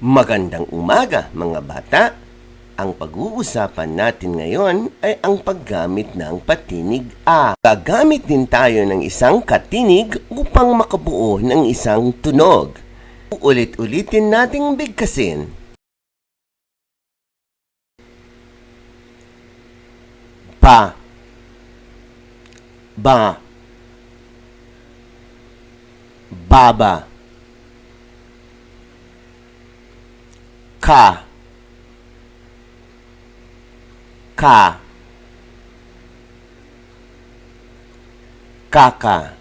Magandang umaga mga bata! Ang pag-uusapan natin ngayon ay ang paggamit ng patinig A. Gagamit din tayo ng isang katinig upang makabuo ng isang tunog. Ulit-ulitin nating bigkasin. Pa, ba, baba, ka, kaka,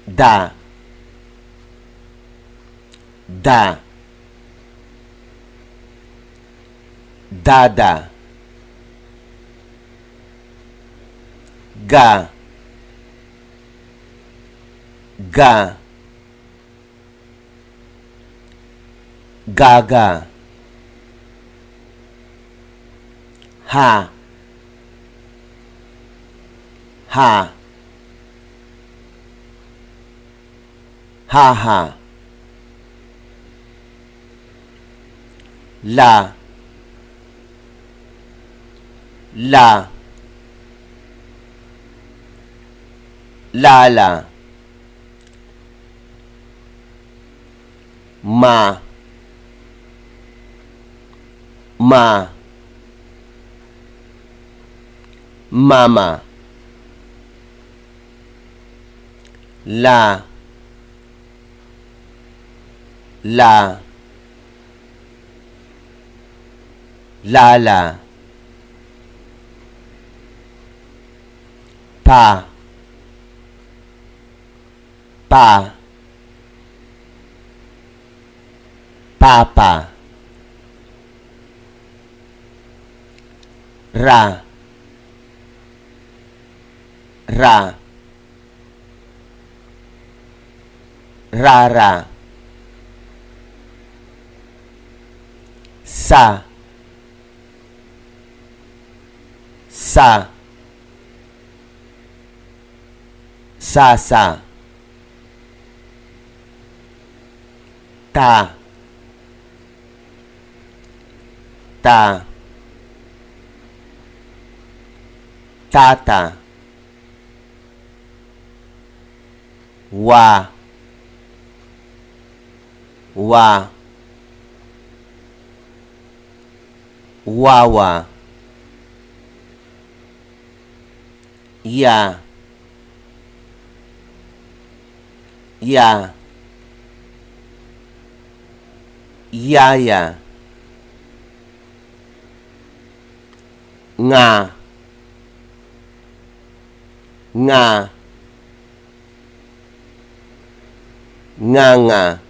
da, dada, ga, gaga, ha, ha, la, lala, ma, mama, la, lala, pa, papa, ra, rara, sa, sasa, ta, tata, wa, wawa, ya, yaya, nga, nganga.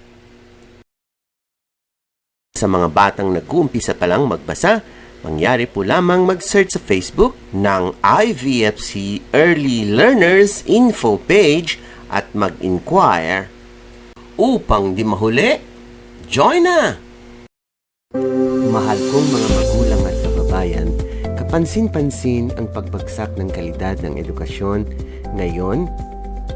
Sa mga batang nag-uumpisa pa lang magbasa, mangyari po lamang mag-search sa Facebook ng IVFC Early Learners Info Page at mag-inquire. Upang di mahuli, join na! Mahal kong mga magulang at kababayan, kapansin-pansin ang pagbagsak ng kalidad ng edukasyon ngayon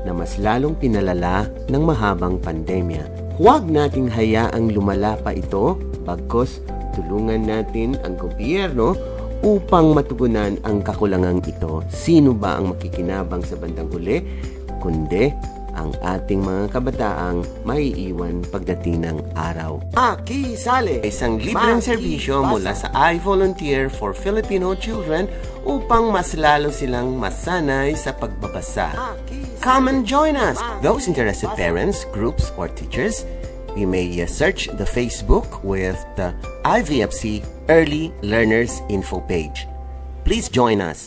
na mas lalong pinalala ng mahabang pandemya. Huwag nating hayaang lumala pa ito, bagkus tulungan natin ang gobyerno upang matugunan ang kakulangang ito. Sino ba ang makikinabang sa bandang huli? Kundi ang ating mga kabataang maiiwan pagdating ng araw. Sale! Isang libreng serbisyo mula sa iVolunteer for Filipino Children upang mas lalo silang masanay sa pagbabasa. Come and join us! Those interested parents, groups, or teachers, you may search the Facebook with the IVFC Early Learners Info page. Please join us.